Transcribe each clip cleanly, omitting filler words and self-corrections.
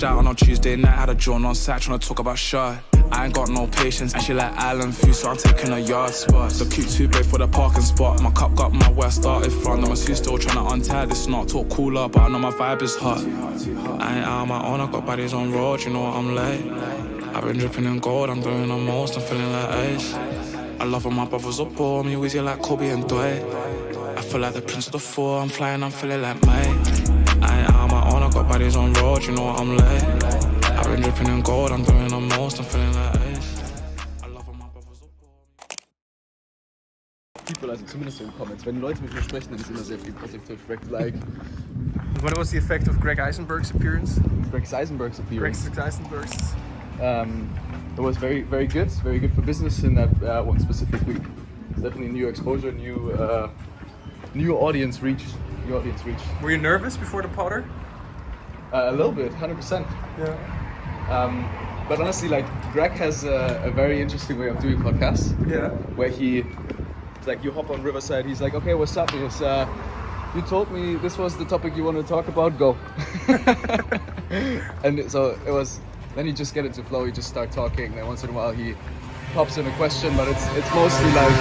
out on a Tuesday night, had a joint on site trying to talk about shot. I ain't got no patience, and she like island food, so I'm taking a yard spot. The cute too big for the parking spot. My cup got my where I started from. I'm still trying to untie this knot. Talk cooler, but I know my vibe is hot. I ain't out on my own, I got bodies on road, you know what I'm late. I've been dripping in gold, I'm doing the most, I'm feeling like Ace. I love when my brothers up on me, easy like Kobe and Dwight. I feel like the prince of the four, I'm flying, I'm feeling like mate. I ain't out on my own, I got bodies on road, you know what I'm late. I've been dripping in gold, I'm doing the most, I'm feeling like Ace. I love when my brothers up on me. People, also zumindest so in Comments, wenn Leute mit mir sprechen, dann ist immer sehr viel positive. Like, what was the effect of Greg Eisenberg's appearance? Greg Eisenberg's appearance. Greg Eisenberg's. It was very good for business in that one specific week. It's definitely new exposure, new audience reach. Were you nervous before the Potter? A little bit, 100%. Yeah. But honestly, like Greg has a very interesting way of doing podcasts. Yeah. Where it's like you hop on Riverside, he's like, okay, what's up? Niels? You told me this was the topic you want to talk about, go. And so it was, then you just get into flow, you just start talking, and once in a while he pops in a question, but it's mostly like,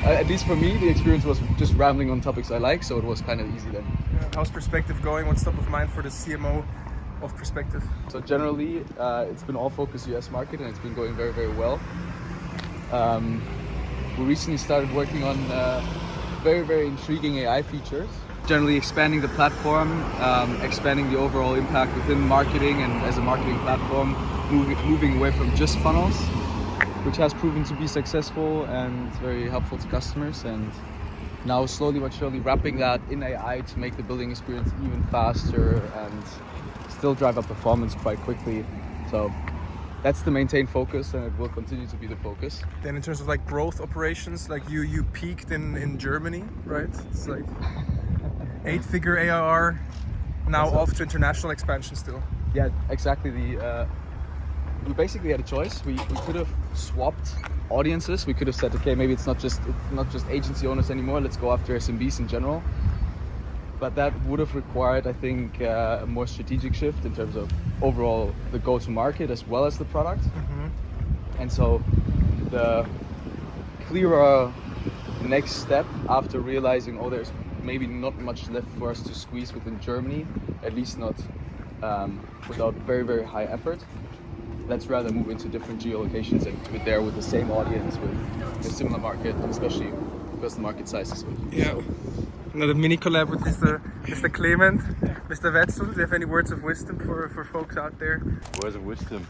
at least for me, the experience was just rambling on topics I like, so it was kind of easy then. Yeah. How's Perspective going? What's top of mind for the CMO of Perspective? So generally, it's been all focused US market, and it's been going very, very well. We recently started working on very, very intriguing AI features. Generally expanding the platform, expanding the overall impact within marketing and as a marketing platform, moving away from just funnels, which has proven to be successful and very helpful to customers. And now slowly but surely wrapping that in AI to make the building experience even faster and still drive up performance quite quickly. So that's the maintained focus, and it will continue to be the focus. Then in terms of like growth operations, like you peaked in Germany, right? It's like 8-figure ARR, now off to international expansion still. Yeah, exactly. We basically had a choice. We could have swapped audiences. We could have said, okay, maybe it's not just agency owners anymore. Let's go after SMBs in general. But that would have required, I think, a more strategic shift in terms of overall the go-to-market as well as the product. Mm-hmm. And so the clearer next step after realizing, there's maybe not much left for us to squeeze within Germany, at least not without very, very high effort. Let's rather move into different geolocations and do it there with the same audience, with a similar market, especially because the market size is big. Yeah. So, another mini collab with Mr. Klement, Mr. Wetzel. Do you have any words of wisdom for folks out there? Words of wisdom.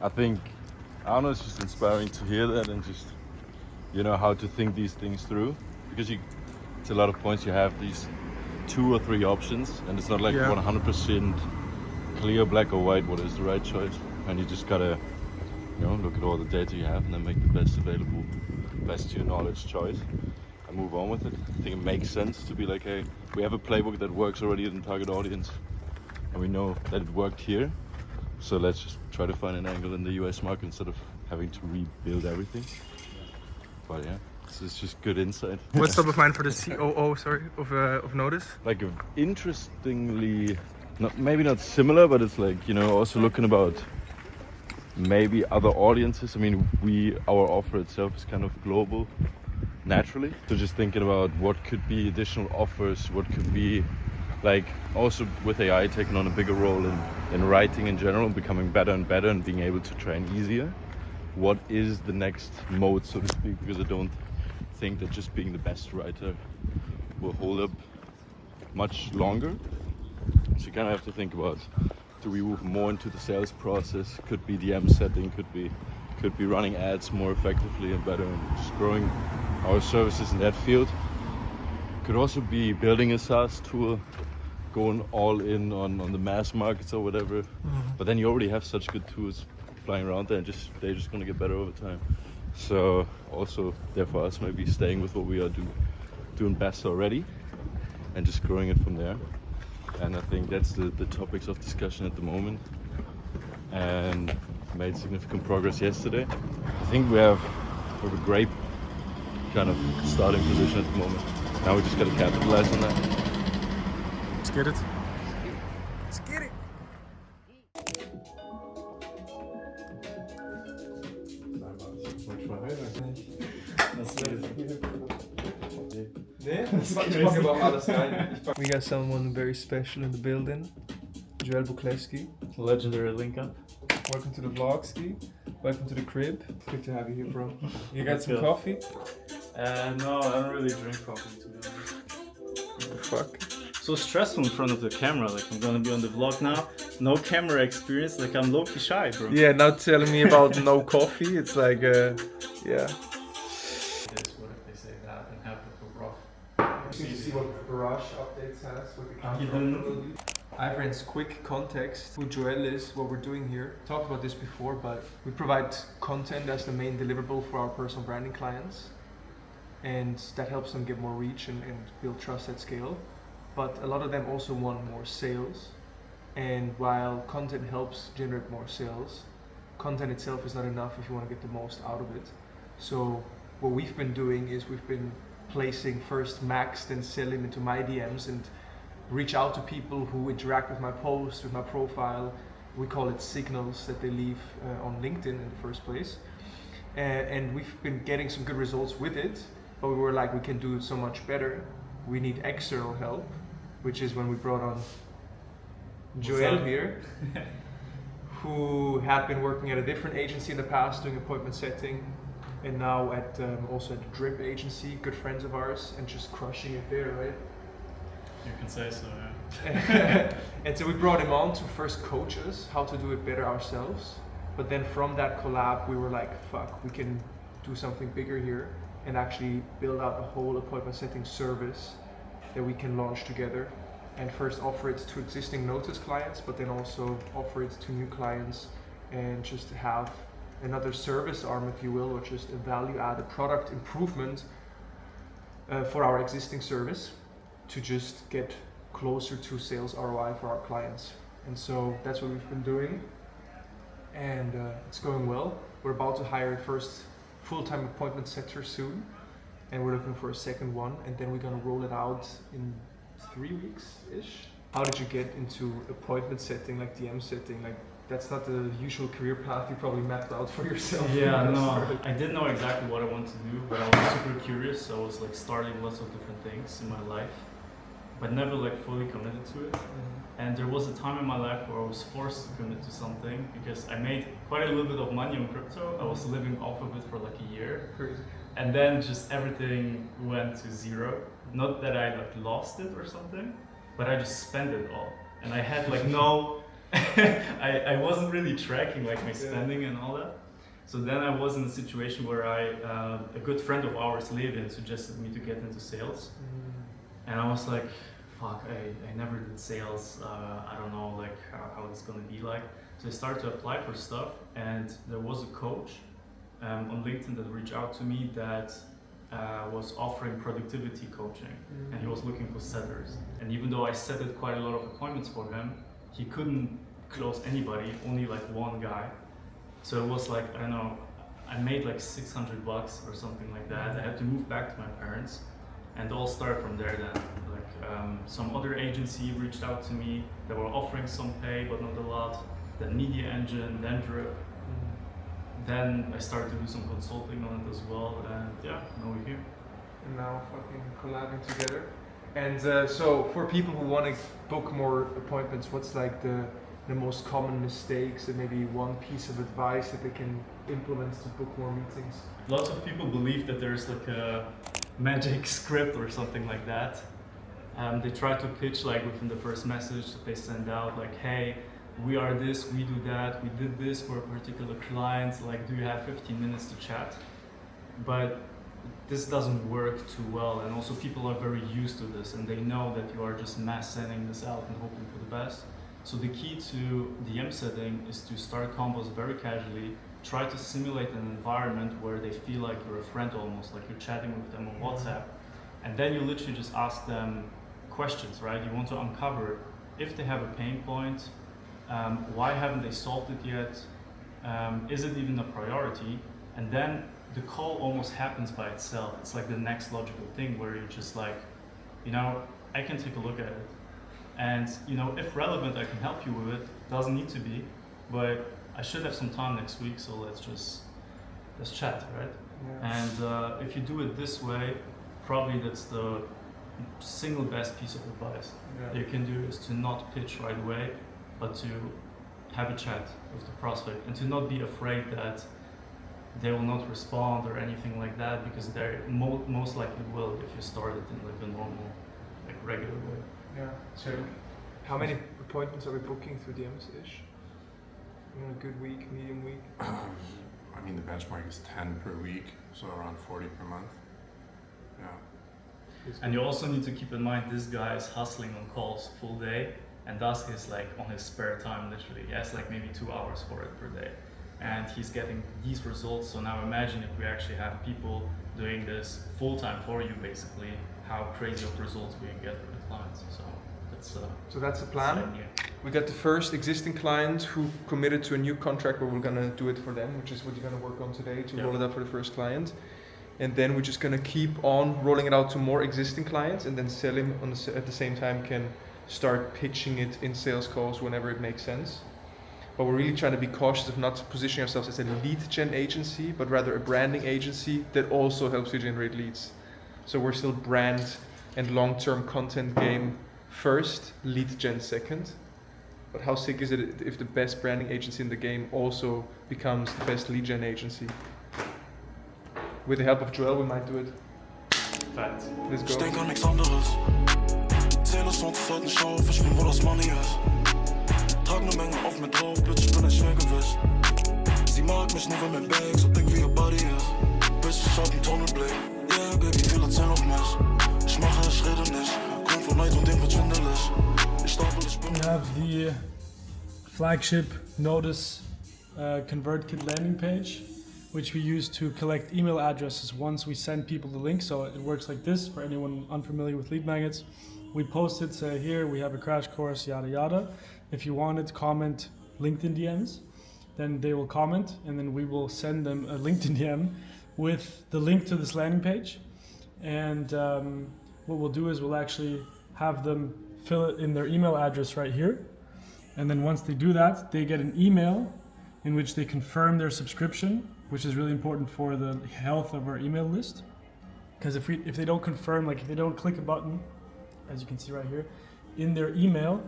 I think, I don't know, it's just inspiring to hear that and just, how to think these things through. Because it's a lot of points, you have these 2 or 3 options, and it's not like 100% clear, black or white, what is the right choice. And you just gotta, look at all the data you have and then make the best available, best to your knowledge choice. Move on with it. I think it makes sense to be like, hey, we have a playbook that works already in the target audience, and we know that it worked here, so let's just try to find an angle in the US market instead of having to rebuild everything. But yeah, it's just good insight. What's top of mind for the COO, of Notus? Like, interestingly, maybe not similar, but it's like, also looking about maybe other audiences. I mean, our offer itself is kind of global naturally, so just thinking about what could be additional offers, what could be like, also with AI taking on a bigger role in writing in general, becoming better and better and being able to train easier. What is the next mode, so to speak, because I don't think that just being the best writer will hold up much longer. So you kind of have to think about, do we move more into the sales process? Could be DM setting, could be running ads more effectively and better, and just growing our services in that field. Could also be building a SaaS tool, going all in on the mass markets or whatever. Mm-hmm. But then you already have such good tools flying around there, and they're just gonna get better over time. So also there for us, maybe staying with what we are doing best already and just growing it from there. And I think that's the topics of discussion at the moment, and made significant progress yesterday. I think we have a great kind of starting position at the moment. Now we just got to capitalize on that. Let's get it. Let's get it. We got someone very special in the building. Joel Buklevski. Legendary link up. Welcome to the vlog, Ski. Welcome to the crib. Good to have you here, bro. You got Let's some go. coffee? No, I don't really drink coffee, to be honest. What the fuck? So stressful in front of the camera, like I'm gonna be on the vlog now. No camera experience, like I'm low-key shy, bro. Yeah, now telling me about no coffee, it's like, yeah. What if they say that and have it go rough? You see what Garage Updates has, what the You didn't? Ivan's quick context, who Joel is, what we're doing here. Talked about this before, but we provide content as the main deliverable for our personal branding clients. And that helps them get more reach and build trust at scale. But a lot of them also want more sales. And while content helps generate more sales, content itself is not enough if you want to get the most out of it. So what we've been doing is we've been placing first Max, then selling into my DMs and reach out to people who interact with my posts, with my profile. We call it signals that they leave on LinkedIn in the first place. And we've been getting some good results with it, but we were like, we can do it so much better. We need external help, which is when we brought on Joel here, who had been working at a different agency in the past doing appointment setting, and now at also at the Drip agency, good friends of ours, and just crushing it there, right? You can say so, yeah. And so we brought him on to first coach us how to do it better ourselves. But then from that collab, we were like, fuck, we can do something bigger here and actually build out a whole appointment setting service that we can launch together and first offer it to existing notus clients, but then also offer it to new clients and just have another service arm, if you will, or just a value added product improvement for our existing service, to just get closer to sales ROI for our clients. And so that's what we've been doing, and it's going well. We're about to hire a first full-time appointment setter soon, and we're looking for a second one, and then we're gonna roll it out in 3 weeks-ish. How did you get into appointment setting, like DM setting? Like, that's not the usual career path you probably mapped out for yourself. Yeah, no, I didn't know exactly what I wanted to do, but I was super curious, so I was like starting lots of different things in my life, but never like fully committed to it. And there was a time in my life where I was forced to commit to something because I made quite a little bit of money on crypto. I was living off of it for like a year. Crazy. And then just everything went to zero. Not that I like lost it or something, but I just spent it all. And I had like no, I wasn't really tracking like my spending and all that. So then I was in a situation where a good friend of ours, Lélé, suggested me to get into sales. And I was like, fuck, I never did sales. I don't know like how it's gonna be like. So I started to apply for stuff, and there was a coach on LinkedIn that reached out to me that was offering productivity coaching, and he was looking for setters. And even though I setted quite a lot of appointments for him, he couldn't close anybody, only like one guy. So it was like, I don't know, I made like $600 or something like that. I had to move back to my parents, and all started from there then. Like some other agency reached out to me that were offering some pay, but not a lot. Then Media Engine, then Drip. Then I started to do some consulting on it as well, and yeah, now we're here. And now fucking collabing together. And so for people who want to book more appointments, what's like the most common mistakes and maybe one piece of advice that they can implement to book more meetings? Lots of people believe that there's like a magic script or something like that. They try to pitch like within the first message that they send out, like, hey, we are this, we do that, we did this for a particular client, like, do you have 15 minutes to chat? But this doesn't work too well, and also people are very used to this, and they know that you are just mass sending this out and hoping for the best. So the key to DM setting is to start combos very casually, try to simulate an environment where they feel like you're a friend almost, like you're chatting with them on WhatsApp, and then you literally just ask them questions, right? You want to uncover if they have a pain point, why haven't they solved it yet, is it even a priority, and then the call almost happens by itself. It's like the next logical thing where you're just like, you know, I can take a look at it, and you know, if relevant, I can help you with it. Doesn't need to be, but I should have some time next week, so let's chat, right? Yeah. And if you do it this way, probably that's the single best piece of advice that you can do is to not pitch right away, but to have a chat with the prospect and to not be afraid that they will not respond or anything like that, because they most likely will if you start it in like a normal, like regular way. Yeah. So, how many appointments are we booking through DMs-ish? In a good week, medium week? I mean, the benchmark is 10 per week, so around 40 per month. Yeah. And you also need to keep in mind this guy is hustling on calls full day, and thus is like on his spare time literally. He has like maybe 2 hours for it per day. And he's getting these results. So now imagine if we actually have people doing this full time for you, basically, how crazy of results we can get with the clients. So that's the plan. We got the first existing client who committed to a new contract where we're gonna do it for them, which is what you're gonna work on today to roll it out for the first client. And then we're just gonna keep on rolling it out to more existing clients, and then Selim at the same time can start pitching it in sales calls whenever it makes sense. But we're really trying to be cautious of not positioning ourselves as a lead gen agency, but rather a branding agency that also helps you generate leads. So we're still brand and long-term content game first, lead gen second. But how sick is it if the best branding agency in the game also becomes the best lead gen agency? With the help of Joel, we might do it. Fact. Let's go. Ich denk an nichts anderes. Zähle Soundkarten, schau auf, ich bin, wo das Money ist. Trag ne Menge auf mir drauf, Bitch, ich bin nicht schnell gewiss. Sie mag mich nur, wenn mein Bag so dick wie ihr Body ist. Bitch, ich hab 'n Tunnelblick. Yeah, Baby, viel erzähl auf mich. Ich mache, ich rede nicht. Grund von Neid und dem wird schwindelig. Ich stapel, ich bin... We have the flagship notus ConvertKit landing page, which we use to collect email addresses once we send people the link. So it works like this for anyone unfamiliar with lead magnets. We post it, say here we have a crash course, yada yada. If you want it, comment LinkedIn DMs, then they will comment, and then we will send them a LinkedIn DM with the link to this landing page. And what we'll do is we'll actually have them fill it in their email address right here. And then once they do that, they get an email in which they confirm their subscription, which is really important for the health of our email list. Because if they don't confirm, like if they don't click a button, as you can see right here, in their email,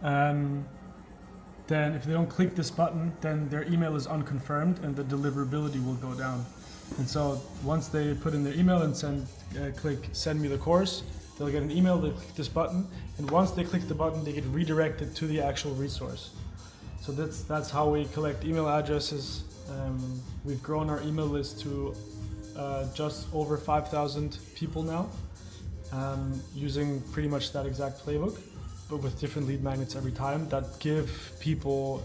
then if they don't click this button, then their email is unconfirmed and the deliverability will go down. And so once they put in their email and click send me the course, they'll get an email, they click this button, and once they click the button, they get redirected to the actual resource. So that's how we collect email addresses. We've grown our email list to just over 5,000 people now, using pretty much that exact playbook, but with different lead magnets every time that give people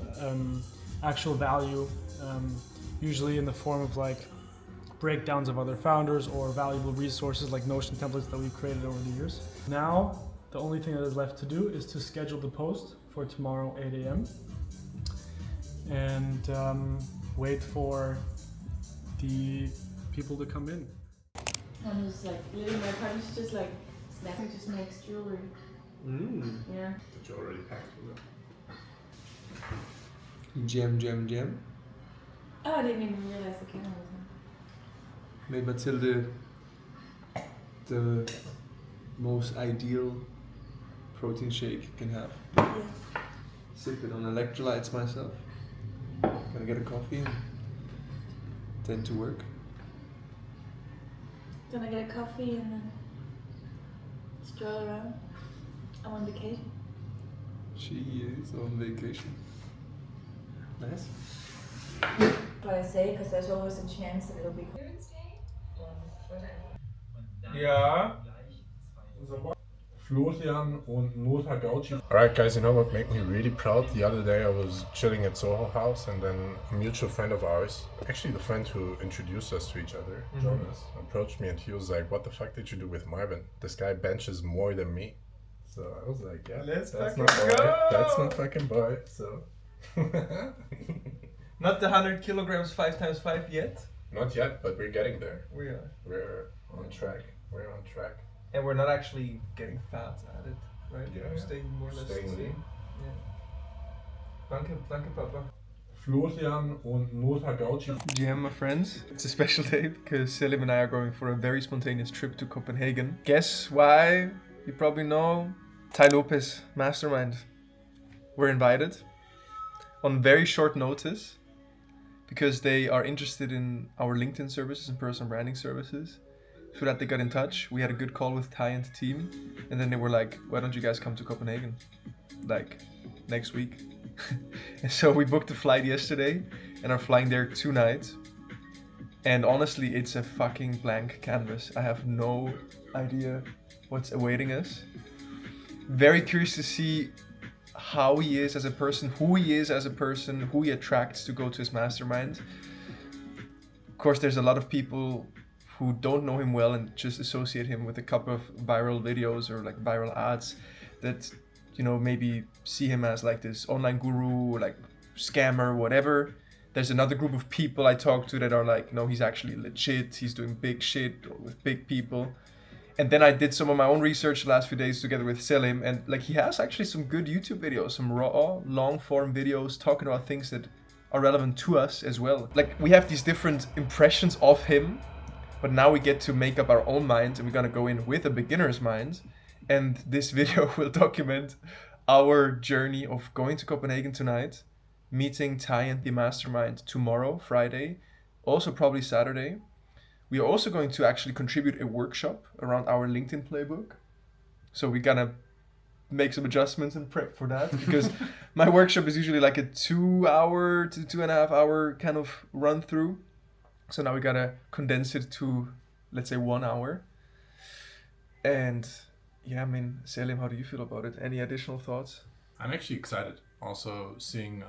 actual value, usually in the form of like breakdowns of other founders or valuable resources like Notion templates that we've created over the years. Now, the only thing that is left to do is to schedule the post for tomorrow 8 a.m. and wait for the people to come in. I'm just like living my party. She's just like snapping, just makes jewelry. Yeah. But you already packed with it. Gem. Oh, I didn't even realize the camera was on. Made Mathilde the most ideal protein shake you can have. Yeah. Sip it on electrolytes myself. Gonna get a coffee, then to work. Gonna get a coffee and then stroll around. I'm on vacation. She is on vacation. Nice. But I say because there's always a chance that it'll be. Ja. Florian und Nota Gauci. Alright guys, you know what made me really proud? The other day I was chilling at Soho House and then a mutual friend of ours, actually the friend who introduced us to each other, Jonas, approached me and he was like, what the fuck did you do with Marvin? This guy benches more than me. So I was like, yeah, Let's that's fucking my boy. go! That's my fucking boy, so. Not the 100 kilograms 5x5 yet. Not yet, but we're getting there. We are. We're on track. We're on track. And we're not actually getting fat at it, right? Yeah, We're staying more or less staying the same. lean. Yeah. Danke Papa. Florian und Nota Gauci. GM, my friends. It's a special day because Selim and I are going for a very spontaneous trip to Copenhagen. Guess why? You probably know. Tai Lopez, mastermind. We're invited on very short notice because they are interested in our LinkedIn services and personal branding services. So that they got in touch. We had a good call with Tai and the team, and then they were like, why don't you guys come to Copenhagen? Like, next week. And so we booked a flight yesterday and are flying there tonight. And honestly, it's a fucking blank canvas. I have no idea what's awaiting us. Very curious to see how he is as a person, who he is as a person, who he attracts to go to his mastermind. Of course, there's a lot of people who don't know him well and just associate him with a couple of viral videos or like viral ads that, you know, maybe see him as like this online guru or like scammer, whatever. There's another group of people I talk to that are like, no, he's actually legit. He's doing big shit with big people. And then I did some of my own research the last few days together with Selim, and like he has actually some good YouTube videos, some raw, long form videos talking about things that are relevant to us as well. Like we have these different impressions of him, but now we get to make up our own minds, and we're gonna go in with a beginner's mind. And this video will document our journey of going to Copenhagen tonight, meeting Tai and the mastermind tomorrow, Friday, also probably Saturday. We are also going to actually contribute a workshop around our LinkedIn playbook. So we're gonna make some adjustments and prep for that because my workshop is usually like a 2 hour to 2.5 hour kind of run through. So now we gotta condense it to, let's say, 1 hour. And yeah, I mean, Selim, how do you feel about it? Any additional thoughts? I'm actually excited. Also seeing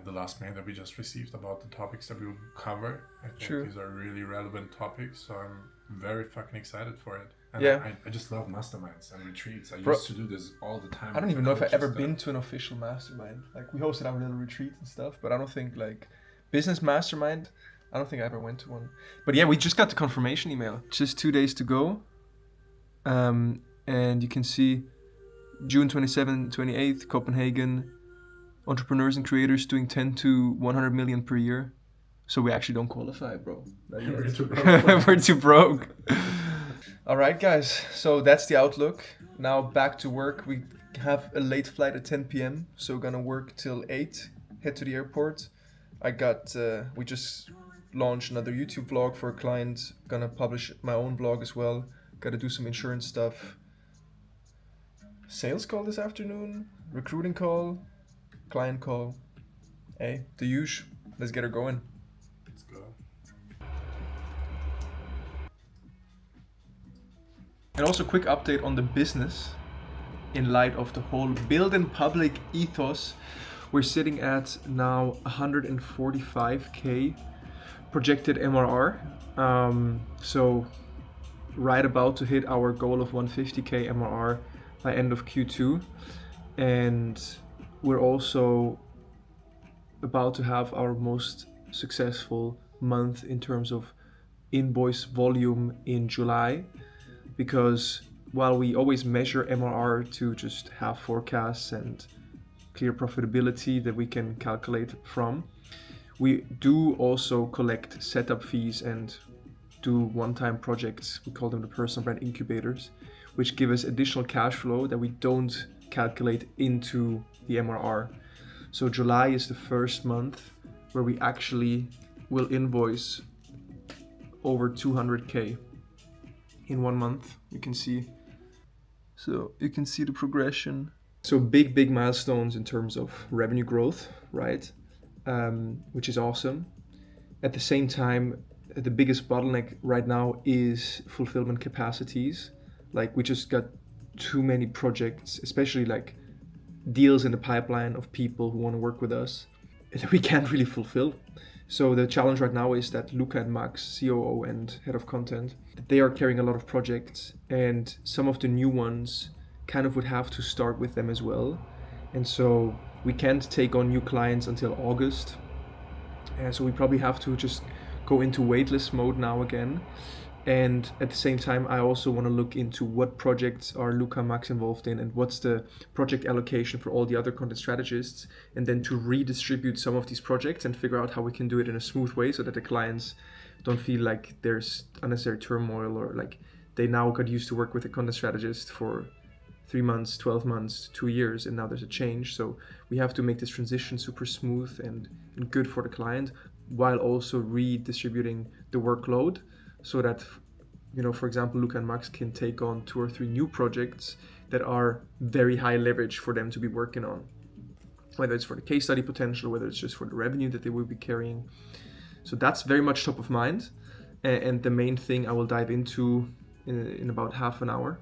the last mail that we just received about the topics that we will cover. I think True. These are really relevant topics, so I'm very fucking excited for it. And Yeah. I just love masterminds and retreats. I Bro, used to do this all the time. I don't even know if I've Coaches ever that- been to an official mastermind. Like we hosted our little retreat and stuff, but I don't think like business mastermind, I don't think I ever went to one. But yeah, we just got the confirmation email. Just 2 days to go. And you can see June 27th, 28th, Copenhagen, entrepreneurs and creators doing 10 to 100 million per year. So we actually don't qualify, bro. We're too broke. We're too broke. All right, guys. So that's the outlook. Now back to work. We have a late flight at 10 p.m. So we're gonna work till 8. Head to the airport. We just launched another YouTube vlog for a client. Gonna publish my own blog as well. Gotta do some insurance stuff. Sales call this afternoon. Recruiting call. Client call. Hey, the usual. Let's get her going. Let's go. And also quick update on the business in light of the whole build in public ethos. We're sitting at now 145k projected MRR. So right about to hit our goal of 150k MRR by end of Q2. And we're also about to have our most successful month in terms of invoice volume in July, because while we always measure MRR to just have forecasts and clear profitability that we can calculate from, we do also collect setup fees and do one-time projects. We call them the personal brand incubators, which give us additional cash flow that we don't calculate into the MRR. So July is the first month where we actually will invoice over 200k in 1 month. You can see. So you can see the progression. So big milestones in terms of revenue growth, right? Which is awesome. At the same time, the biggest bottleneck right now is fulfillment capacities. Like we just got too many projects, especially like deals in the pipeline of people who want to work with us that we can't really fulfill. So the challenge right now is that Luca and Max, COO and head of content, they are carrying a lot of projects, and some of the new ones kind of would have to start with them as well. And so we can't take on new clients until August. And so we probably have to just go into waitlist mode now again. And at the same time, I also want to look into what projects are Luca and Max involved in and what's the project allocation for all the other content strategists, and then to redistribute some of these projects and figure out how we can do it in a smooth way so that the clients don't feel like there's unnecessary turmoil, or like they now got used to work with a content strategist for 3 months, 12 months, 2 years, and now there's a change. So we have to make this transition super smooth and good for the client, while also redistributing the workload, so that, you know, for example, Luca and Max can take on 2 or 3 new projects that are very high leverage for them to be working on, whether it's for the case study potential, whether it's just for the revenue that they will be carrying. So that's very much top of mind, and the main thing I will dive into in about half an hour,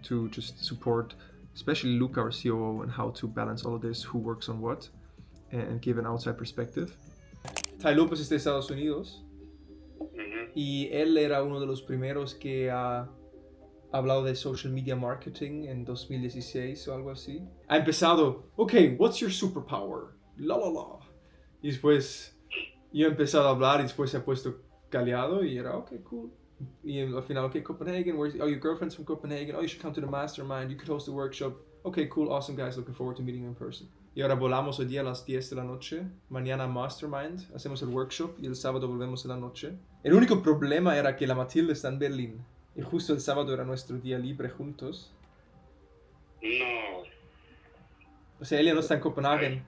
to just support especially Luca, our COO, and how to balance all of this, who works on what, and give an outside perspective. Tai Lopez es de Estados Unidos, y él era uno de los primeros que ha hablado de social media marketing en 2016 o algo así. Ha empezado, ok, what's your superpower? La la la. Y después yo he empezado a hablar y después se ha puesto callado y era, ok, cool. Y al final, ok, Copenhagen, oh, your girlfriend's from Copenhagen, oh, you should come to the mastermind, you could host a workshop. Ok, cool, awesome guys, looking forward to meeting you in person. Y ahora volamos hoy día a las 10 de la noche, mañana mastermind, hacemos el workshop y el sábado volvemos en la noche. El único problema era que la Matilde está en Berlín y justo el sábado era nuestro día libre juntos. No. O sea, ella no está en Copenhagen,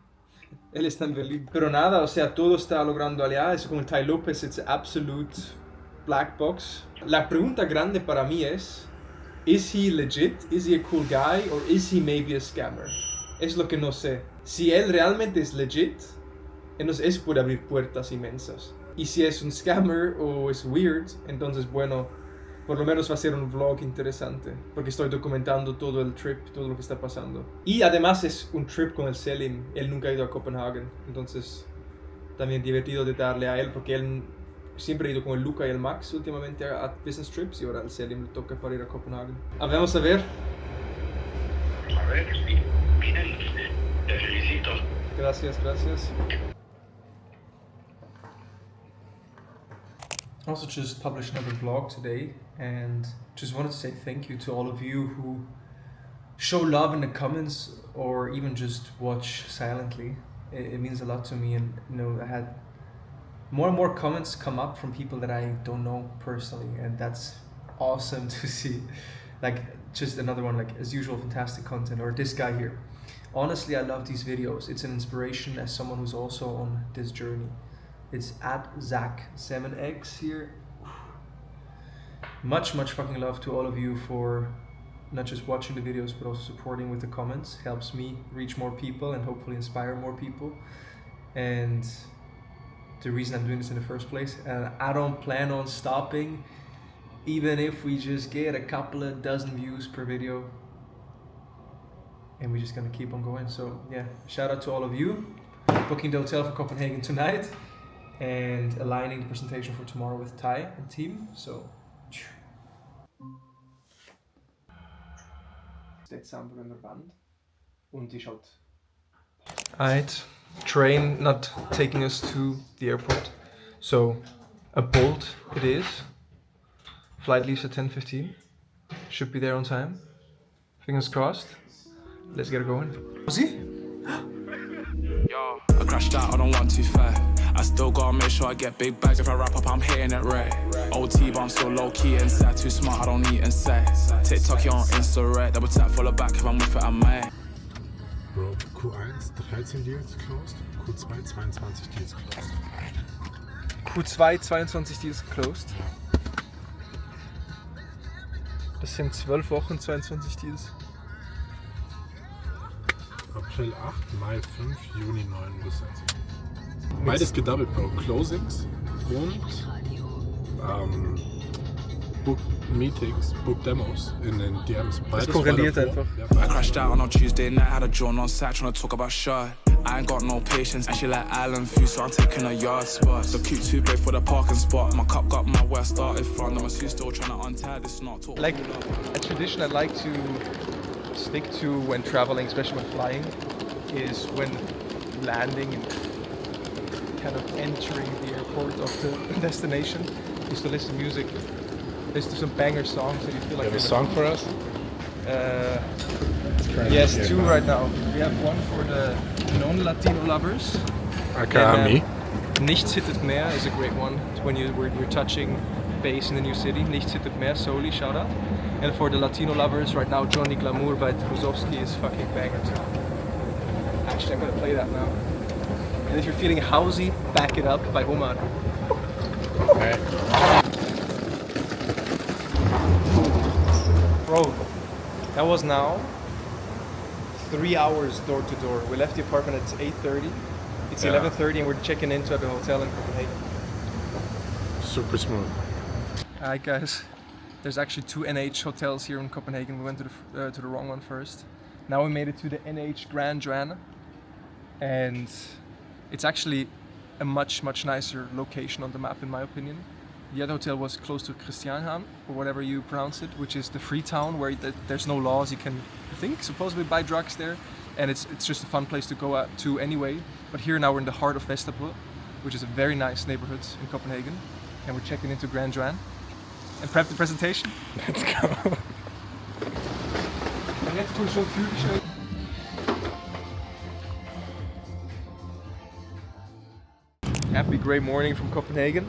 él está en Berlín. Pero nada, o sea, todo está logrando allá, es como el Tai Lopez, it's absolute black box. La pregunta grande para mí es he legit? Is he a cool guy? Or is he maybe a scammer? Es lo que no sé. Si él realmente es legit, entonces eso puede abrir puertas inmensas. Y si es un scammer o es weird, entonces bueno, por lo menos va a ser un vlog interesante, porque estoy documentando todo el trip, todo lo que está pasando. Y además es un trip con el Selim, él nunca ha ido a Copenhagen, entonces también divertido de darle a él, porque él siempre ha ido con el Luca y el Max últimamente a business trips, y ahora el Selim le toca para ir a Copenhagen. Vamos a ver. A ver, miren, te felicito. Gracias, gracias. I also just published another vlog today, and just wanted to say thank you to all of you who show love in the comments or even just watch silently. It means a lot to me, and you know, I had more and more comments come up from people that I don't know personally, and that's awesome to see. Like just another one, like as usual, fantastic content, or this guy here. Honestly, I love these videos. It's an inspiration as someone who's also on this journey. It's at Zach, 7X here. Much fucking love to all of you for not just watching the videos, but also supporting with the comments. Helps me reach more people and hopefully inspire more people. And the reason I'm doing this in the first place. And I don't plan on stopping, even if we just get a couple of dozen views per video. And we're just gonna keep on going. So yeah, shout out to all of you. Booking the hotel for Copenhagen tonight, and aligning the presentation for tomorrow with Tai and team. So steht Sample in der Band und die schaut. Alright, train not taking us to the airport, so a Bolt it is. Flight leaves at 10:15. Should be there on time. Fingers crossed. Let's get it going. See? I crashed out, I don't want to fair. I still gotta make sure I get big bags. If I wrap up, I'm hitting it right. OT, but I'm still low key inside. Too smart, I don't eat inside. TikTok, you on Insta, right? Double tap, follow back. If I'm with it, I might. Bro, Q1 13 Deals closed, Q2 22 Deals closed. Q2 22 Deals closed. Das sind 12 Wochen 22 Deals. April 8, Mai 5, Juni 9 Umgesetzt. Beides gedoubled, Bro. Closings und Book Meetings, Book Demos in den DMs. Das korreliert einfach. I crashed out on Tuesday night, had a drawn on sat trying to talk about shot. I ain't got no patience, and she like island food, so I'm taking a yard spot. The cute too big for the parking spot. My cup got my where I started from. The masseuse still trying to untie this knot. Like a tradition I'd like to stick to when traveling, especially when flying, is when landing and kind of entering the airport of the destination, is to listen to music. listen to some banger songs and you feel like You have a song for us? Yes, two right now. We have one for the non-Latino lovers. AKIRA me. Nichts hittet mehr is a great one when you're touching bass in the new city. Nichts hittet mehr, Soli, shout out. And for the Latino lovers, right now Johnny Glamour by Truzovsky is fucking banger too. Actually, I'm gonna play that now. And if you're feeling housey, Back It Up by Omar. Okay. Bro, that was now 3 hours door to door. We left the apartment at 8:30. It's 11:30 and we're checking into the hotel in Copenhagen. Super smooth. Alright guys, there's actually two NH hotels here in Copenhagen. We went to the wrong one first. Now we made it to the NH Grand Joanna. And it's actually a much nicer location on the map in my opinion. The other hotel was close to Christianshavn, or whatever you pronounce it, which is the free town where there's no laws. You can, I think, supposedly buy drugs there, and it's just a fun place to go to anyway. But here now we're in the heart of Vesterbro, which is a very nice neighborhood in Copenhagen, and we're checking into Grand Joanne and prep the presentation. Let's go. En net toen zo'n vuur gesneden. Happy great morning from Copenhagen.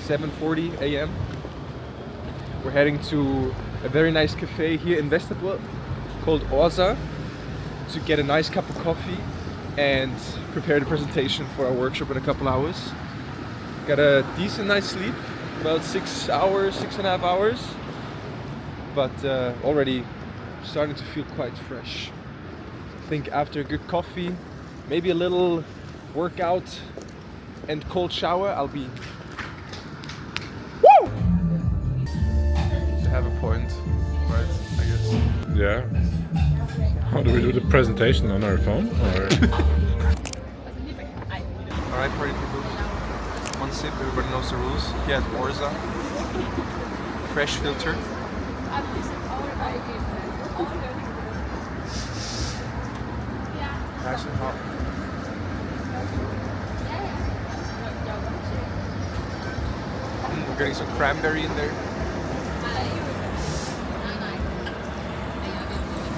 7:40 a.m. We're heading to a very nice cafe here in Vesterbro called Orza to get a nice cup of coffee and prepare the presentation for our workshop in a couple hours. Got a decent night's sleep, about 6 hours, 6.5 hours, but already starting to feel quite fresh. I think after a good coffee, maybe a little workout and cold shower, I'll be to have a point, right? I guess. Yeah. How do we do the presentation on our phone? Or? Alright, party people. One sip, everybody knows the rules. Here at Orza. Fresh filter. Nice and hot. We're getting some cranberry in there.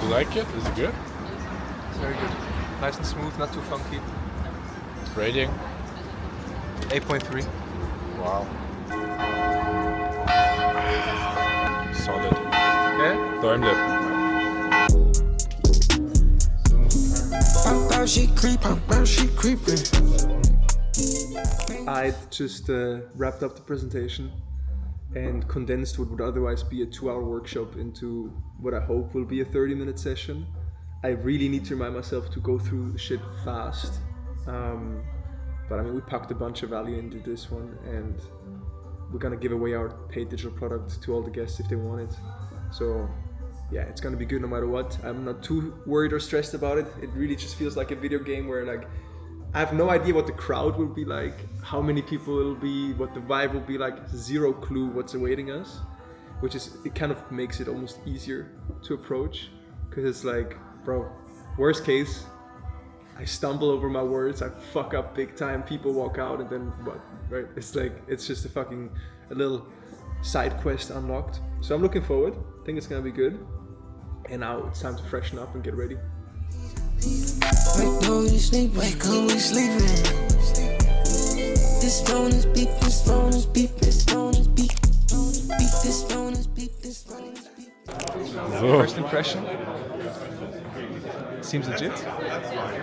You like it? Is it good? It's very good. Nice and smooth, not too funky. Rating? 8.3. Wow. Solid. Yeah? Däumle. I just wrapped up the presentation and condensed what would otherwise be a 2-hour workshop into what I hope will be a 30-minute session. I really need to remind myself to go through the shit fast. But I mean, we packed a bunch of value into this one, and we're gonna give away our paid digital product to all the guests if they want it. So yeah, it's gonna be good no matter what. I'm not too worried or stressed about it. It really just feels like a video game where like I have no idea what the crowd will be like, how many people will be, what the vibe will be like. Zero clue what's awaiting us, which is, it kind of makes it almost easier to approach, because it's like, bro, worst case, I stumble over my words, I fuck up big time, people walk out, and then what, right? It's like, it's just a little side quest unlocked. So I'm looking forward, I think it's gonna be good. And now it's time to freshen up and get ready. Wake up, we sleep, wake up, we sleeping. This phone is beep, this phone is beep, this phone is beep. Beep, this phone is beep, this phone is beep. First impression. Seems legit.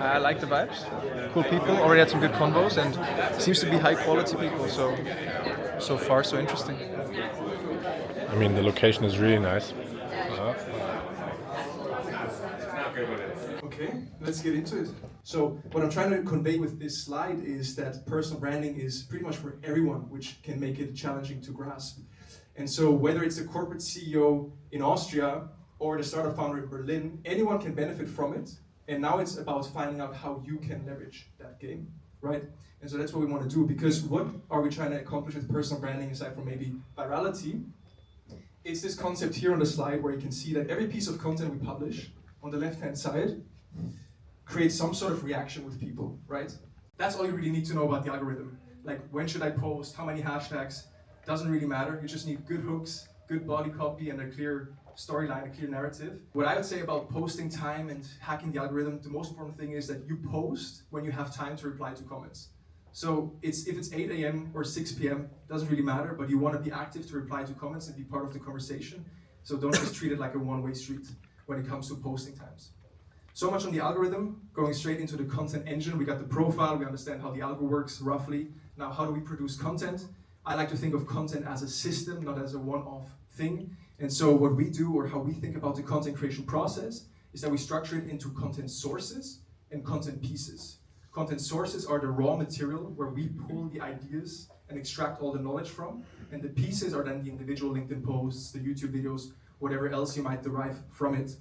I like the vibes. Cool people. Already had some good convos, and seems to be high quality people. So far, so interesting. I mean, the location is really nice. Okay, let's get into it. So what I'm trying to convey with this slide is that personal branding is pretty much for everyone, which can make it challenging to grasp. And so whether it's a corporate CEO in Austria or the startup founder in Berlin, anyone can benefit from it. And now it's about finding out how you can leverage that game, right? And so that's what we want to do, because what are we trying to accomplish with personal branding aside from maybe virality? It's this concept here on the slide where you can see that every piece of content we publish on the left-hand side creates some sort of reaction with people, right? That's all you really need to know about the algorithm. Like, when should I post, how many hashtags, Doesn't really matter. You just need good hooks, good body copy, and a clear storyline, a clear narrative. What I would say about posting time and hacking the algorithm, the most important thing is that you post when you have time to reply to comments. So if it's 8 a.m. or 6 p.m., doesn't really matter, but you want to be active to reply to comments and be part of the conversation. So don't just treat it like a one-way street when it comes to posting times. So much on the algorithm, going straight into the content engine. We got the profile, we understand how the algo works roughly. Now, how do we produce content? I like to think of content as a system, not as a one-off thing. And so what we do, or how we think about the content creation process, is that we structure it into content sources and content pieces. Content sources are the raw material where we pull the ideas and extract all the knowledge from. And the pieces are then the individual LinkedIn posts, the YouTube videos, whatever else you might derive from it.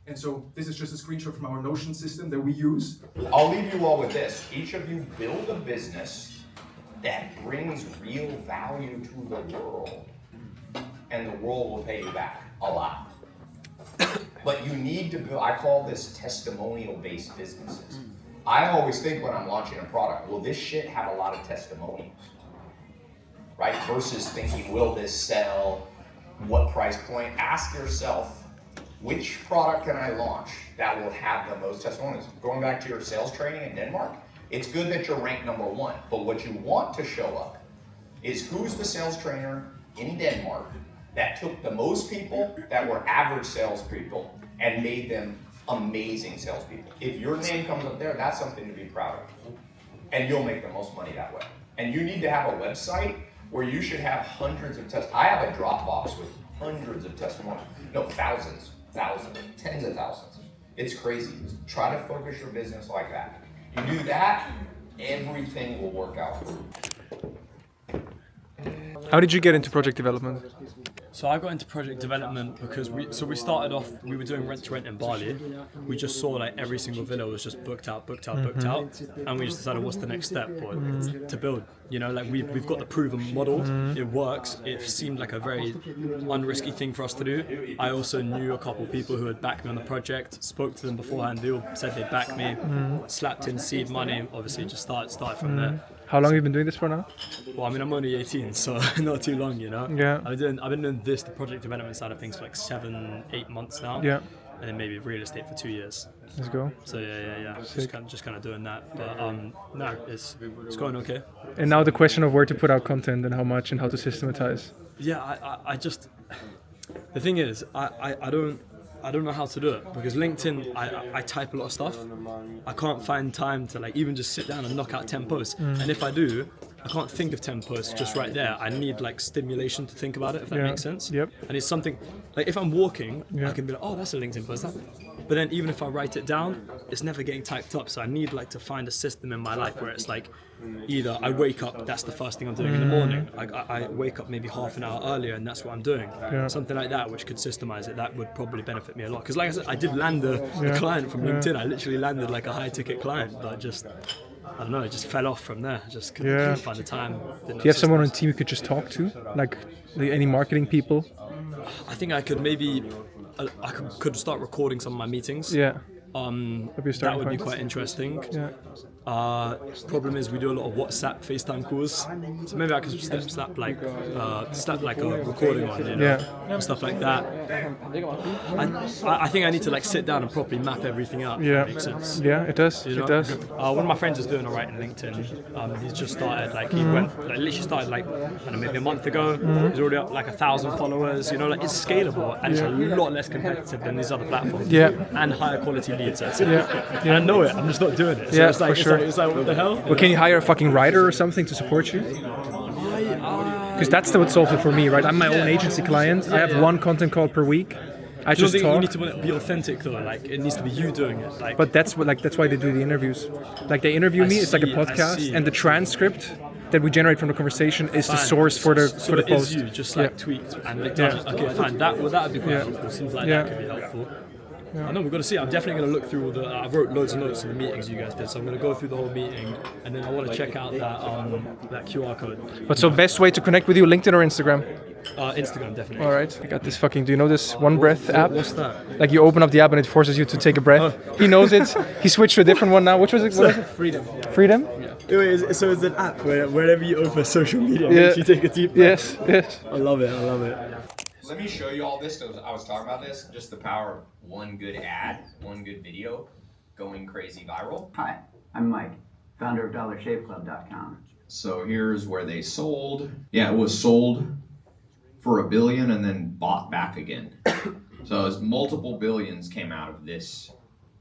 And so this is just a screenshot from our Notion system that we use. I'll leave you all with this. Each of you build a business that brings real value to the world, and the world will pay you back a lot. But you need to build, I call this testimonial-based businesses. I always think when I'm launching a product, will this shit have a lot of testimonials? Right? Versus thinking, will this sell? What price point? Ask yourself, which product can I launch that will have the most testimonials? Going back to your sales training in Denmark, it's good that you're ranked #1, but what you want to show up is who's the sales trainer in Denmark that took the most people that were average salespeople and made them amazing salespeople. If your name comes up there, that's something to be proud of. And you'll make the most money that way. And you need to have a website where you should have hundreds of I have a Dropbox with hundreds of testimonials. No, thousands, tens of thousands. It's crazy. Try to focus your business like that. You do that, everything will work out for you. How did you get into project development? So I got into project development because we started off, we were doing rent to rent in Bali. We just saw like every single villa was just booked out. And we just decided what's the next step? Well, to build, you know, like we've got the proven model, it works. It seemed like a very unrisky thing for us to do. I also knew a couple of people who had backed me on the project, spoke to them beforehand, they all said they'd back me, slapped in seed money, obviously just started from there. How long have you been doing this for now? Well, I mean, I'm only 18, so not too long, you know? Yeah. I've been doing the project development side of things for like 7-8 months now. Yeah. And then maybe real estate for 2 years. Let's go. So yeah. Just kind of doing that. But no, it's going okay. And now the question of where to put out content and how much and how to systematize. Yeah, I just, the thing is, I don't know how to do it because LinkedIn, I type a lot of stuff. I can't find time to like even just sit down and knock out 10 posts. And if I do, I can't think of 10 posts just right there. I need like stimulation to think about it, if that makes sense. Yep. And it's something, like if I'm walking, I can be like, oh, that's a LinkedIn post. But then even if I write it down, it's never getting typed up. So I need like to find a system in my life where it's like, either I wake up, that's the first thing I'm doing in the morning. I wake up maybe half an hour earlier and that's what I'm doing. Something like that which could systemize it, that would probably benefit me a lot. Because like I said, I did land a client from LinkedIn. I literally landed like a high ticket client, but just, I don't know, it just fell off from there. Just couldn't find the time. Do you have someone on the team you could just talk to? Like any marketing people? I think I could maybe, I could start recording some of my meetings. Yeah. That would be quite interesting. Yeah. Problem is we do a lot of WhatsApp, FaceTime calls, so maybe I could snap like a recording on, you know, and stuff like that. I think I need to like sit down and properly map everything out. Yeah, if that makes sense. Yeah, it does. You know? It does. One of my friends is doing alright in LinkedIn. He's just started like he went like literally started like I don't know, maybe a month ago. He's already up like 1,000 followers. You know, like it's scalable and it's a lot less competitive than these other platforms. Yeah. And higher quality leads. Yeah. And I know it. I'm just not doing it. So Yeah, it's like, for sure. It's like what the hell? Well, can you hire a fucking writer or something to support you? Because that's what solves it for me, right? I'm my own agency client. I have one content call per week. I just talk. You need to be authentic though. Like it needs to be you doing it. Like, but that's why they do the interviews. Like they interview me. It's like a podcast, and the transcript that we generate from the conversation is the source for the post. You just like tweaked and okay, fine. That would be quite helpful. Seems like that could be helpful. I know, we've got to see. I'm definitely going to look through all the. I wrote loads and loads of the meetings you guys did, so I'm going to go through the whole meeting, and then I want to check out that QR code. But so best way to connect with you, LinkedIn or Instagram? Instagram, definitely. All right, I got this fucking. Do you know this One Breath app? What's that? Like you open up the app and it forces you to take a breath. He knows it. He switched to a different one now. Which was it? What was it? Freedom. Freedom? Yeah. Wait, so it's an app where wherever you open social media, it makes you take a deep breath. Yes. I love it. Let me show you all this. I was talking about this. Just the power of one good ad, one good video, going crazy viral. Hi, I'm Mike, founder of DollarShaveClub.com. So here's where they sold. Yeah, it was sold for $1 billion and then bought back again. So it's multiple billions came out of this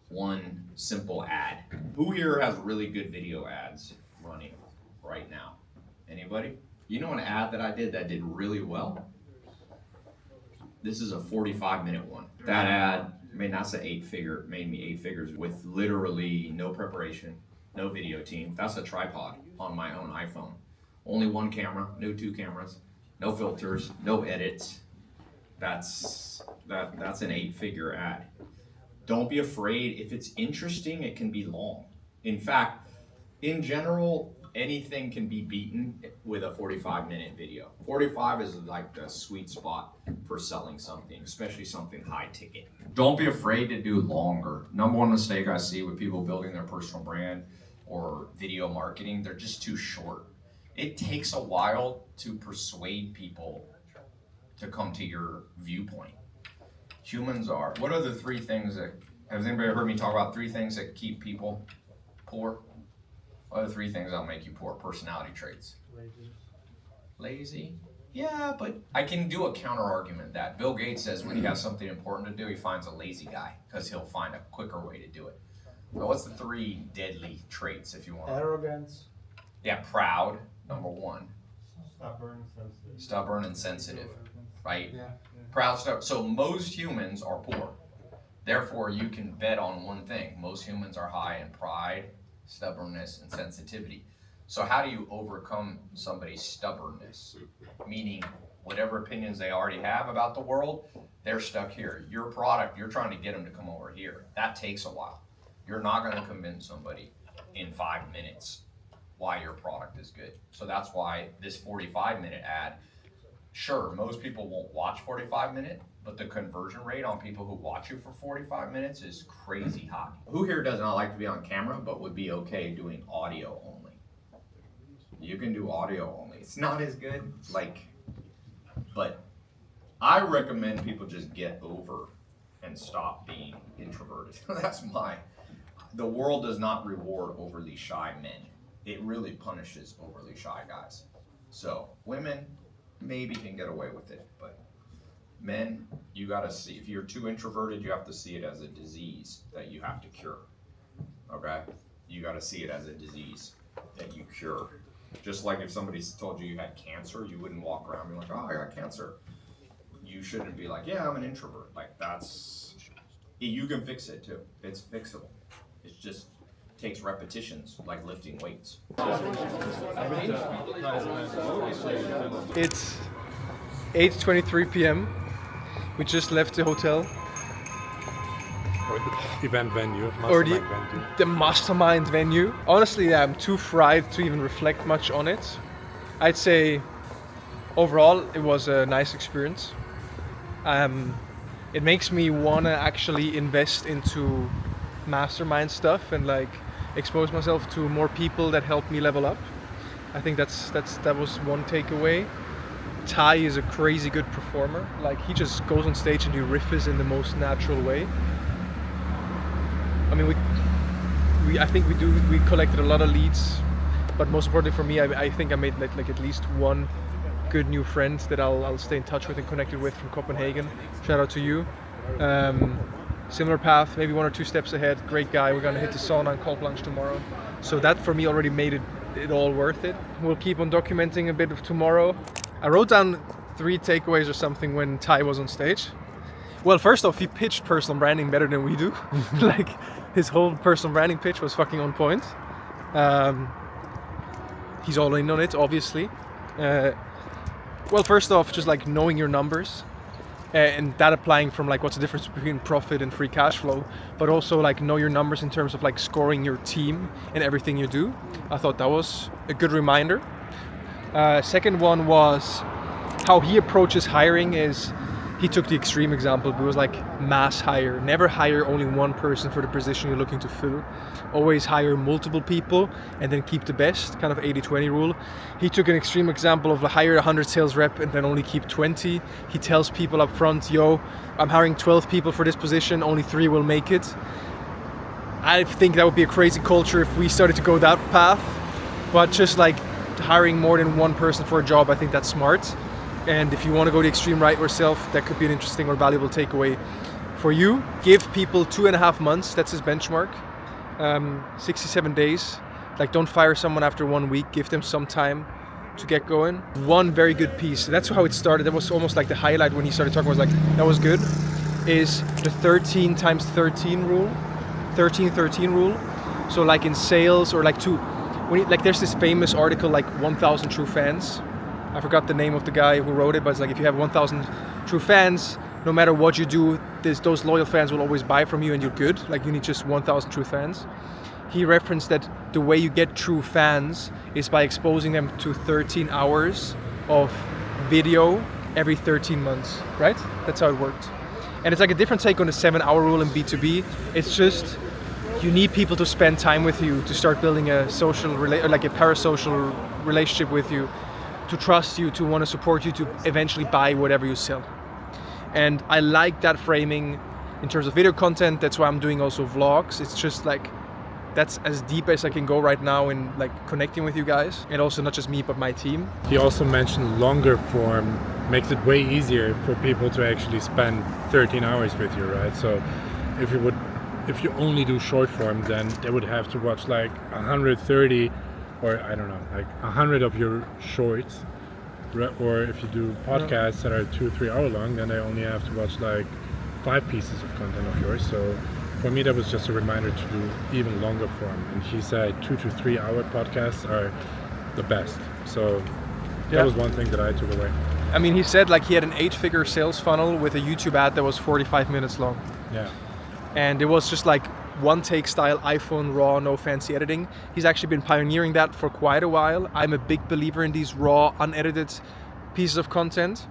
one simple ad. Who here has really good video ads running right now? Anybody? You know an ad that I did that did really well? This is a 45-minute one. That ad made me 8 figures with literally no preparation, no video team. That's a tripod on my own iPhone. Only one camera, no 2 cameras, no filters, no edits. That's an 8-figure ad. Don't be afraid. If it's interesting, it can be long. In fact, in general, anything can be beaten with a 45-minute video. 45 is like the sweet spot for selling something, especially something high ticket. Don't be afraid to do longer. Number one mistake I see with people building their personal brand or video marketing, they're just too short. It takes a while to persuade people to come to your viewpoint. Humans are, what are the 3 things that, has anybody heard me talk about 3 things that keep people poor? What are the 3 things that'll make you poor? Personality traits. Lazy? Yeah, but I can do a counter argument that Bill Gates says when he has something important to do, he finds a lazy guy because he'll find a quicker way to do it. So what's the 3 deadly traits if you want? Arrogance. Yeah, proud, number 1. Stubborn and sensitive, right? Yeah. Proud stuff. So most humans are poor. Therefore, you can bet on one thing. Most humans are high in pride, stubbornness, and sensitivity. So how do you overcome somebody's stubbornness? Meaning, whatever opinions they already have about the world, they're stuck here. Your product, you're trying to get them to come over here. That takes a while. You're not going to convince somebody in 5 minutes why your product is good. So that's why this 45-minute ad, sure, most people won't watch 45-minute, but the conversion rate on people who watch you for 45 minutes is crazy high. Who here does not like to be on camera, but would be okay doing audio only? You can do audio only. It's not as good, but I recommend people just get over and stop being introverted. The world does not reward overly shy men. It really punishes overly shy guys. So women maybe can get away with it, but men, you gotta see, if you're too introverted, you have to see it as a disease that you have to cure, okay? You gotta see it as a disease that you cure. Just like if somebody told you had cancer, you wouldn't walk around being like, oh, I got cancer. You shouldn't be like, yeah, I'm an introvert. You can fix it too. It's fixable. It just takes repetitions, like lifting weights. It's 8:23 p.m. We just left the hotel. Or the event venue. The mastermind venue. Honestly, I'm too fried to even reflect much on it. I'd say overall it was a nice experience. It makes me want to actually invest into mastermind stuff and expose myself to more people that help me level up. I think that was one takeaway. Tai is a crazy good performer. He just goes on stage and he riffs in the most natural way. I mean, we collected a lot of leads, but most importantly for me, I think I made at least one good new friend that I'll stay in touch with and connected with from Copenhagen. Shout out to you. Similar path, maybe 1 or 2 steps ahead. Great guy. We're gonna hit the sauna and cold plunge tomorrow. So that for me already made it all worth it. We'll keep on documenting a bit of tomorrow. I wrote down 3 takeaways or something when Tai was on stage. Well, first off, he pitched personal branding better than we do. His whole personal branding pitch was fucking on point. He's all in on it, obviously. Well, first off, just knowing your numbers. And that applying from what's the difference between profit and free cash flow, but also know your numbers in terms of scoring your team and everything you do. I thought that was a good reminder. Second one was how he approaches hiring is he took the extreme example. It was like mass hire. Never hire only one person for the position you're looking to fill. Always hire multiple people and then keep the best, kind of 80-20 rule. He took an extreme example of hire 100 sales rep and then only keep 20. He tells people up front, yo, I'm hiring 12 people for this position, only 3 will make it. I think that would be a crazy culture if we started to go that path, but just like hiring more than one person for a job, I think that's smart. And if you want to go the extreme right yourself, that could be an interesting or valuable takeaway for you. Give people 2.5 months, that's his benchmark. 67 days. Like, don't fire someone after 1 week, give them some time to get going. One very good piece, that's how it started. That was almost like the highlight when he started talking, was like, that was good, is the 13 times 13 rule. 13-13 rule. So like in sales, or like like there's this famous article, like 1,000 true fans. I forgot the name of the guy who wrote it, but it's like if you have 1,000 true fans, no matter what you do, those loyal fans will always buy from you and you're good. Like you need just 1,000 true fans. He referenced that the way you get true fans is by exposing them to 13 hours of video every 13 months, right? That's how it worked. And it's like a different take on the 7-hour rule in B2B. It's just, you need people to spend time with you to start building a social, like a parasocial relationship with you, to trust you, to want to support you, to eventually buy whatever you sell. And I like that framing in terms of video content. That's why I'm doing also vlogs. It's just like, that's as deep as I can go right now in like connecting with you guys. And also not just me, but my team. He also mentioned longer form makes it way easier for people to actually spend 13 hours with you, right? So if you only do short form, then they would have to watch like 130 or I don't know, like 100 of your shorts. Or if you do podcasts that are 2-3 hour long, then they only have to watch like 5 pieces of content of yours. So for me, that was just a reminder to do even longer form. And he said 2 to 3 hour podcasts are the best. So that was one thing that I took away. I mean, he said like he had an 8-figure sales funnel with a YouTube ad that was 45 minutes long. Yeah. And it was just like one take style, iPhone raw, no fancy editing. He's actually been pioneering that for quite a while. I'm a big believer in these raw, unedited pieces of content.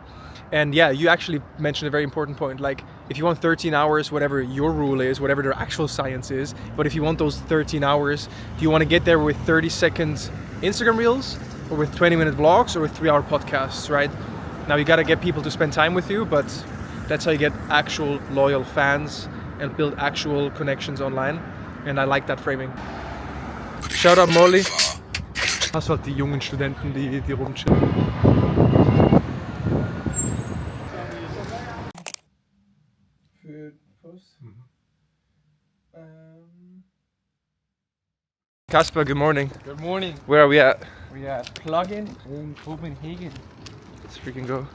And yeah, you actually mentioned a very important point. Like if you want 13 hours, whatever your rule is, whatever their actual science is, but if you want those 13 hours, do you want to get there with 30-second Instagram reels or with 20-minute vlogs or with 3-hour podcasts, right? Now you got to get people to spend time with you, but that's how you get actual loyal fans and build actual connections online. And I like that framing. Shout out Molly. Hast halt die jungen Studenten, die rumchillen. Kasper, good morning. Good morning. Where are we at? We are at Plugin in Copenhagen. Let's freaking go.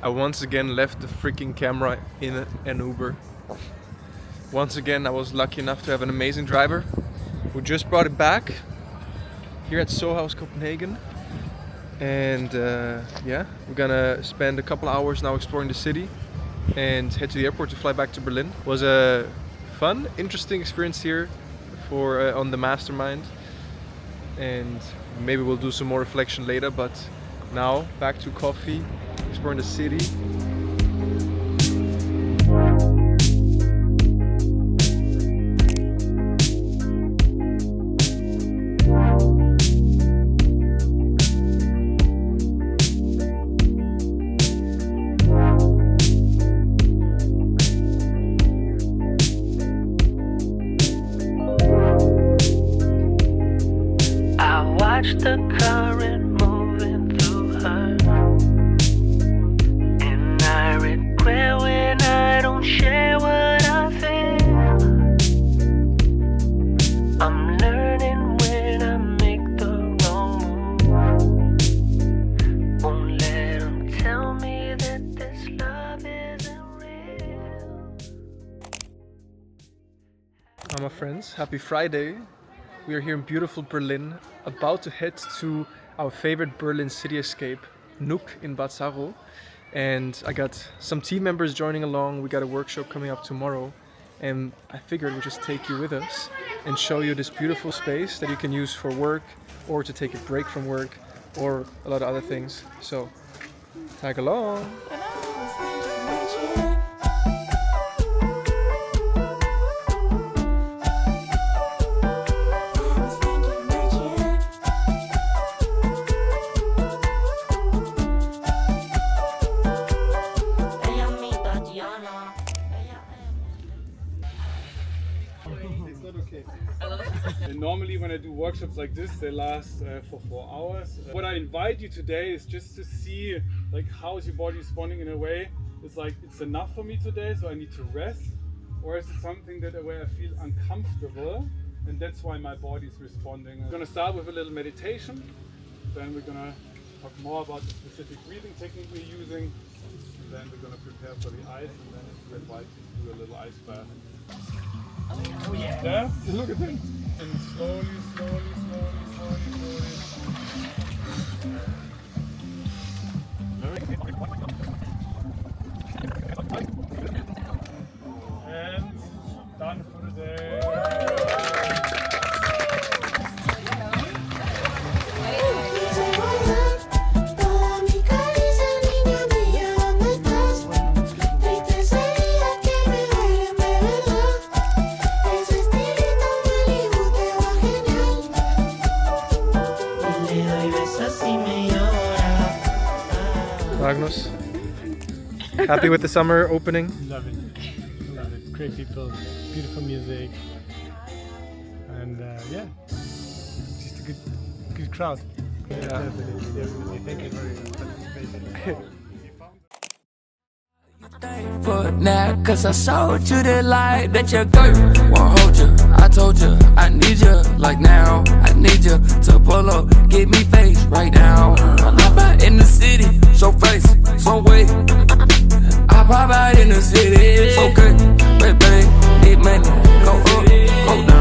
I once again left the freaking camera in an Uber. Once again, I was lucky enough to have an amazing driver who just brought it back here at Soho Copenhagen. And yeah, we're gonna spend a couple hours now exploring the city and head to the airport to fly back to Berlin. It was a fun, interesting experience here for on the mastermind, and maybe we'll do some more reflection later, but now back to coffee, exploring the city. The current moving through her, and I regret when I don't share what I feel. I'm learning when I make the wrong move. Won't let them tell me that this love isn't real. My friends, happy Friday. We are here in beautiful Berlin, about to head to our favorite Berlin city escape, Nook in Bad Saarow. and I got some team members joining along. We got a workshop coming up tomorrow, and I figured we'd just take you with us and show you this beautiful space that you can use for work or to take a break from work or a lot of other things. So tag along. And normally when I do workshops like this, they last for 4 hours. What I invite you today is just to see like how is your body responding in a way. It's like it's enough for me today, so I need to rest, or is it something that where I feel uncomfortable, and that's why my body is responding. I'm gonna start with a little meditation, then we're gonna talk more about the specific breathing technique we're using, and then we're gonna prepare for the ice, and then I invite you to do a little ice bath. Oh yeah. Yeah? Look at him. And slowly. And done for the day. Magnus, happy with the summer opening? Love it. Great people, beautiful music, and yeah, just a good crowd. Yeah. Definitely. Thank you for your participation. For now, cause I showed you the light that your girl won't hold you. I told you I need you, like now. I need you to pull up, give me face right now. I'm out in the city, show face, some way. I pop out in the city, so good, baby, need money, go up, go down.